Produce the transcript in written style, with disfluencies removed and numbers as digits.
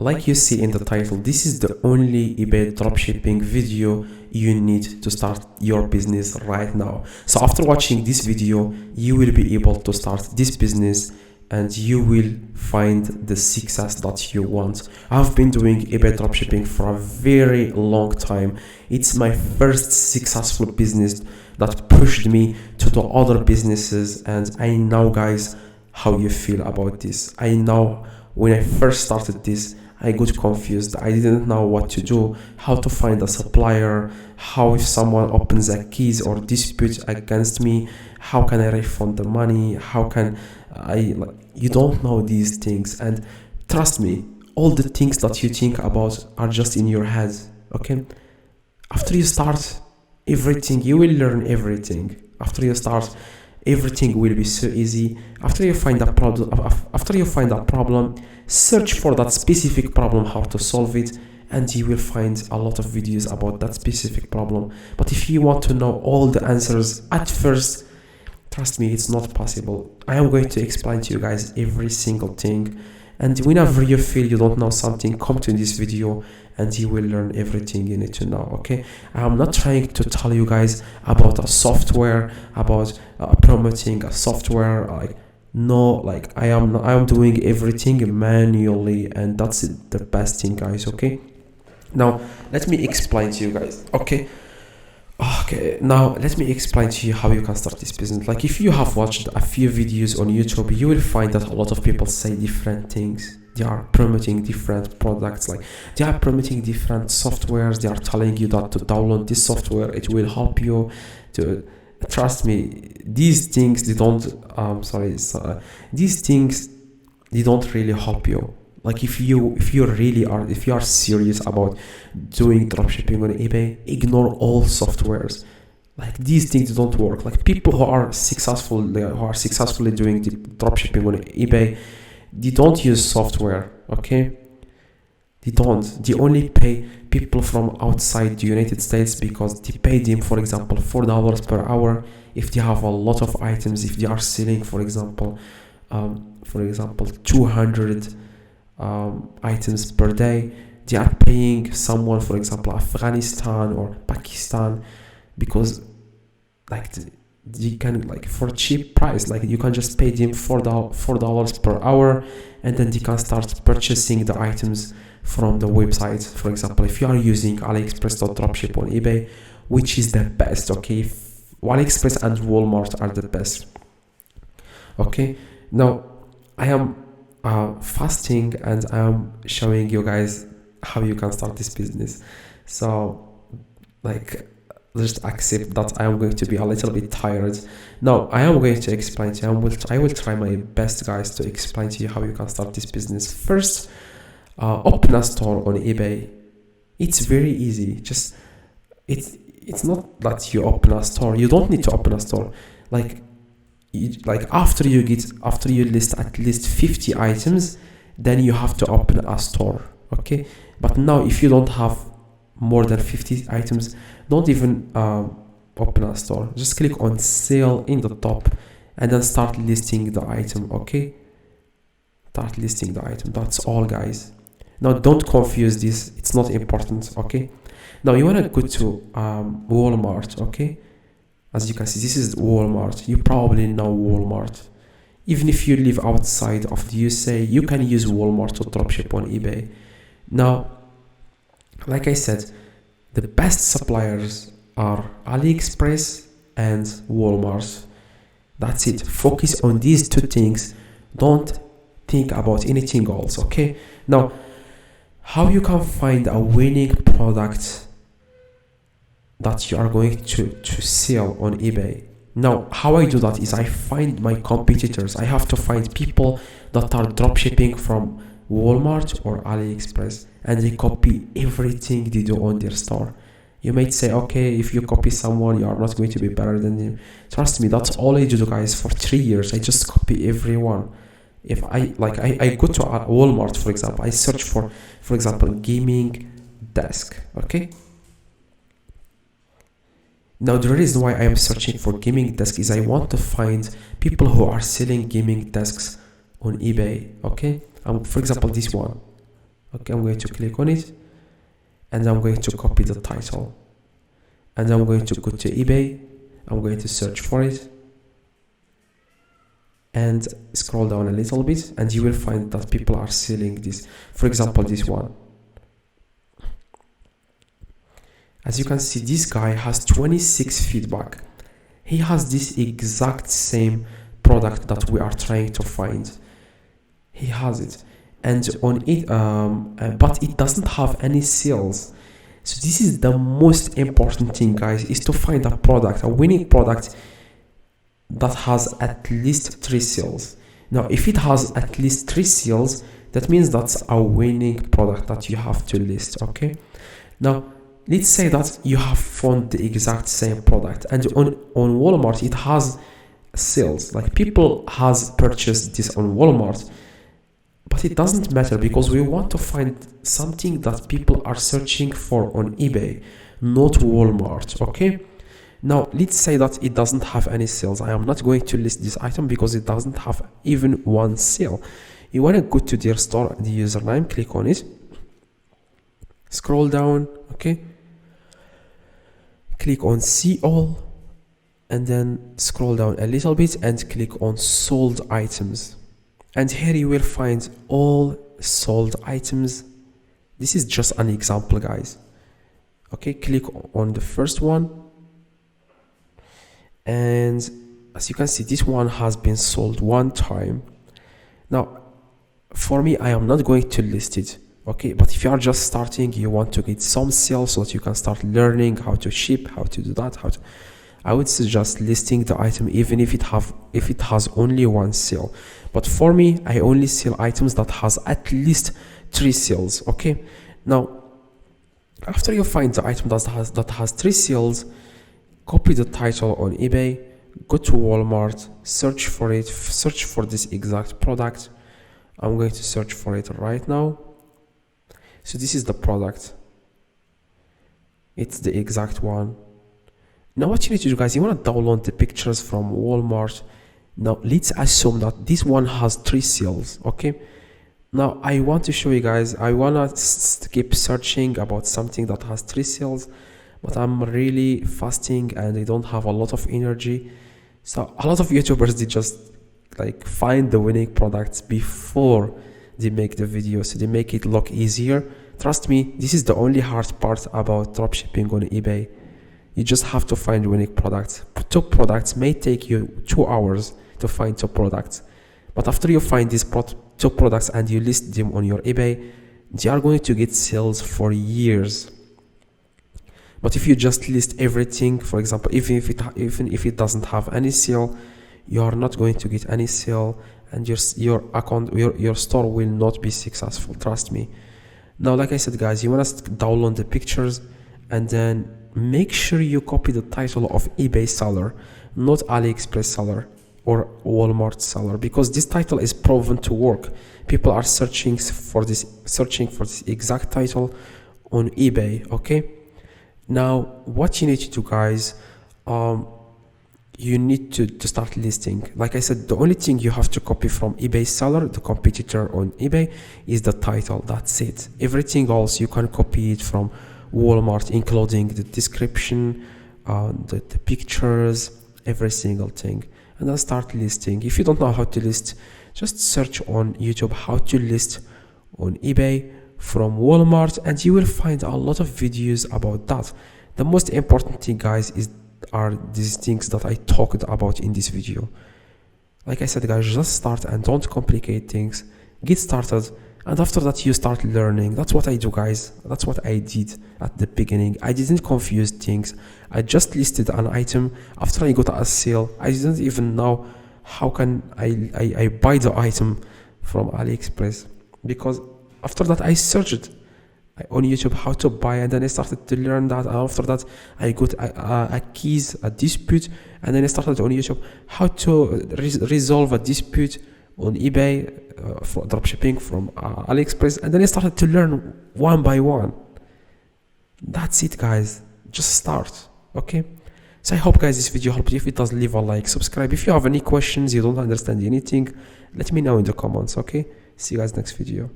like you see in the title, this is the only eBay dropshipping video you need to start your business right now. So after watching this video, you will be able to start this business and you will find the success that you want. I've been doing eBay dropshipping for a very long time. It's my first successful business that pushed me to the other businesses, and I know, guys, how you feel about this. I know when I first started this, I got confused. I didn't know what to do, how to find a supplier, how if someone opens a case or dispute against me, how can I refund the money, how can I, like, you don't know these things. And trust me, all the things that you think about are just in your head, okay? After you start everything, you will learn everything. After you start, everything will be so easy. After you find a problem, search for that specific problem, how to solve it, and you will find a lot of videos about that specific problem. But if you want to know all the answers at first, trust me, it's not possible. I am going to explain to you guys every single thing, and whenever you feel you don't know something, come to this video and you will learn everything you need to know, okay? I'm not trying to tell you guys about a software, about promoting a software, like, no, like I am doing everything manually, and that's the best thing, guys, okay? Now let me explain to you guys, okay? Now let me explain to you how you can start this business. Like, if you have watched a few videos on YouTube, you will find that a lot of people say different things. They are promoting different products, like they are promoting different softwares. They are telling you that to download this software, it will help you to, trust me, these things, they don't these things, they don't really help you. Like, if you are serious about doing dropshipping on eBay, ignore all softwares. Like, these things don't work. Like, people who are successfully doing the dropshipping on eBay, they don't use software, okay? They don't. They only pay people from outside the United States, because they pay them, for example, $4 per hour if they have a lot of items. If they are selling, for example, 200 items per day, they are paying someone, for example, Afghanistan or Pakistan, because like you can, like, for a cheap price, like you can just pay them $4 per hour, and then they can start purchasing the items from the website. For example, if you are using AliExpress or Dropship on eBay, which is the best, okay? AliExpress and Walmart are the best, okay? Now I am fasting, and I am showing you guys how you can start this business. So, like, just accept that I am going to be a little bit tired. Now I am going to explain to you, I will try my best, guys, to explain to you how you can start this business. First, open a store on eBay. It's very easy. Just it's not that you open a store. You don't need to open a store. Like after you list at least 50 items, then you have to open a store, okay? But now, if you don't have more than 50 items, don't even open a store. Just click on sale in the top and then start listing the item, okay? Start listing the item. That's all, guys. Now don't confuse this, it's not important, okay? Now you want to go to Walmart, okay? As you can see, this is Walmart. You probably know Walmart. Even if you live outside of the USA, you can use Walmart to dropship on eBay. Now, like I said, the best suppliers are AliExpress and Walmart. That's it. Focus on these two things. Don't think about anything else, okay? Now, how you can find a winning product that you are going to sell on eBay. Now, how I do that is I find my competitors. I have to find people that are dropshipping from Walmart or AliExpress, and they copy everything they do on their store. You might say, okay, if you copy someone, you are not going to be better than them. Trust me, that's all I do, guys. For 3 years, I just copy everyone. If I go to Walmart, for example, I search for example, gaming desk, okay? Now, the reason why I am searching for gaming desk is I want to find people who are selling gaming desks on eBay, okay? For example, this one. Okay, I'm going to click on it, and I'm going to copy the title, and I'm going to go to eBay. I'm going to search for it and scroll down a little bit, and you will find that people are selling this. For example, this one. As you can see, this guy has 26 feedback. He has this exact same product that we are trying to find. He has it, and on it, but it doesn't have any sales. So this is the most important thing, guys, is to find a product, a winning product that has at least 3 sales. Now, if it has at least 3 sales, that means that's a winning product that you have to list. Okay. Now, let's say that you have found the exact same product, and on Walmart it has sales, like people has purchased this on Walmart, but it doesn't matter because we want to find something that people are searching for on eBay, not Walmart. Okay. Now, let's say that it doesn't have any sales. I am not going to list this item because it doesn't have even one sale. You want to go to their store, the username, click on it, scroll down, okay, click on see all, and then scroll down a little bit and click on sold items. And here you will find all sold items. This is just an example, guys. Okay, click on the first one. And as you can see, this one has been sold 1 time. Now, for me, I am not going to list it. Okay, but if you are just starting, you want to get some sales so that you can start learning how to ship, how to do that, I would suggest listing the item even if it has only 1 sale. But for me, I only sell items that has at least 3 sales. Okay. Now, after you find the item that has 3 sales, copy the title on eBay, go to Walmart, search for it, search for this exact product. I'm going to search for it right now. So this is the product. It's the exact one. Now what you need to do, guys, you want to download the pictures from Walmart. Now let's assume that this one has 3 sales. Okay. Now I want to show you guys, I want to keep searching about something that has 3 sales, but I'm really fasting and I don't have a lot of energy. So a lot of YouTubers, they just like find the winning products before they make the video, so they make it look easier. Trust me, this is the only hard part about dropshipping on eBay. You just have to find winning products. 2 products may take you 2 hours to find 2 products, but after you find these 2 products and you list them on your eBay, they are going to get sales for years. But if you just list everything, for example, even if it doesn't have any sale, you are not going to get any sale, and your account, your store will not be successful. Trust me. Now, like I said, guys, you want to download the pictures, and then make sure you copy the title of eBay seller, not AliExpress seller or Walmart seller, because this title is proven to work. People are searching for this exact title on eBay. Okay. Now, what you need to do, guys, you need to start listing. Like I said, the only thing you have to copy from eBay seller, the competitor on eBay, is the title. That's it. Everything else you can copy it from Walmart, including the description, the pictures, every single thing, and then start listing. If you don't know how to list, just search on YouTube how to list on eBay from Walmart, and you will find a lot of videos about that. The most important thing, guys, are these things that I talked about in this video. Like I said, guys, just start and don't complicate things. Get started, and after that you start learning. That's what I do, guys. That's what I did at the beginning. I didn't confuse things. I just listed an item. After I got a sale, I didn't even know how can I buy the item from AliExpress, because after that I searched on YouTube how to buy, and then I started to learn that. And after that I got a dispute, and then I started on YouTube how to resolve a dispute on eBay for dropshipping from AliExpress, and then I started to learn one by one. That's it, guys. Just start. Okay. So I hope, guys, this video helped you. If it does, leave a like, subscribe. If you have any questions, you don't understand anything, let me know in the comments. Okay. See you guys next video.